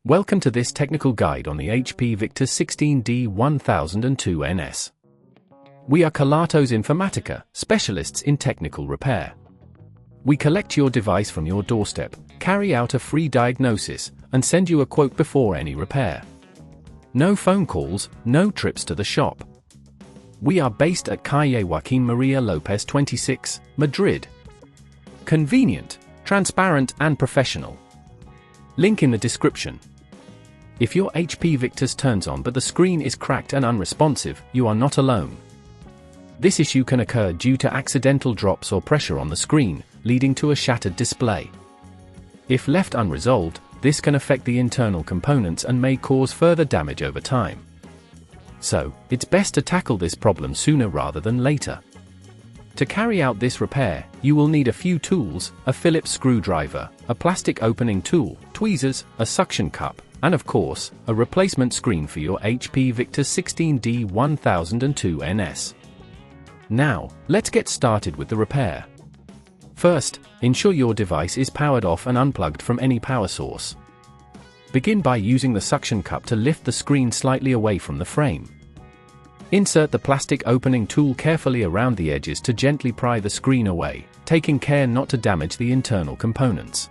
Welcome to this technical guide on the HP Victus 16d1002ns. We are Kelatos Informatica, specialists in technical repair. We collect your device from your doorstep, carry out a free diagnosis, and send you a quote before any repair. No phone calls, no trips to the shop. We are based at Calle Joaquín María López 26, Madrid. Convenient, transparent and professional. Link in the description. If your HP Victus turns on but the screen is cracked and unresponsive, you are not alone. This issue can occur due to accidental drops or pressure on the screen, leading to a shattered display. If left unresolved, this can affect the internal components and may cause further damage over time. So, it's best to tackle this problem sooner rather than later. To carry out this repair, you will need a few tools: a Phillips screwdriver, a plastic opening tool, tweezers, a suction cup, and of course, a replacement screen for your HP Victus 16d1002ns. Now, let's get started with the repair. First, ensure your device is powered off and unplugged from any power source. Begin by using the suction cup to lift the screen slightly away from the frame. Insert the plastic opening tool carefully around the edges to gently pry the screen away, taking care not to damage the internal components.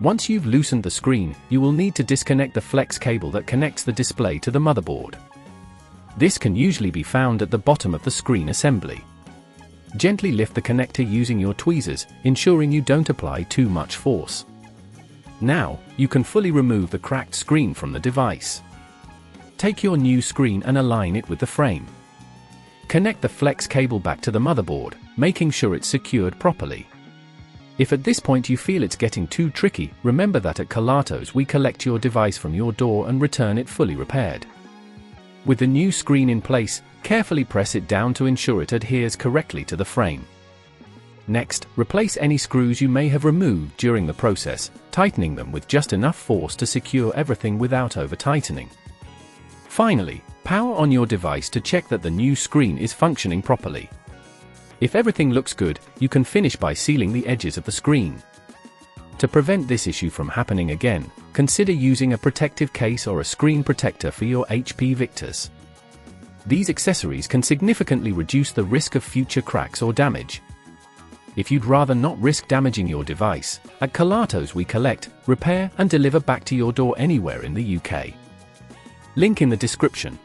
Once you've loosened the screen, you will need to disconnect the flex cable that connects the display to the motherboard. This can usually be found at the bottom of the screen assembly. Gently lift the connector using your tweezers, ensuring you don't apply too much force. Now, you can fully remove the cracked screen from the device. Take your new screen and align it with the frame. Connect the flex cable back to the motherboard, making sure it's secured properly. If at this point you feel it's getting too tricky, remember that at Kelatos we collect your device from your door and return it fully repaired. With the new screen in place, carefully press it down to ensure it adheres correctly to the frame. Next, replace any screws you may have removed during the process, tightening them with just enough force to secure everything without over-tightening. Finally, power on your device to check that the new screen is functioning properly. If everything looks good, you can finish by sealing the edges of the screen. To prevent this issue from happening again, consider using a protective case or a screen protector for your HP Victus. These accessories can significantly reduce the risk of future cracks or damage. If you'd rather not risk damaging your device, at Kelatos we collect, repair and deliver back to your door anywhere in the UK. Link in the description.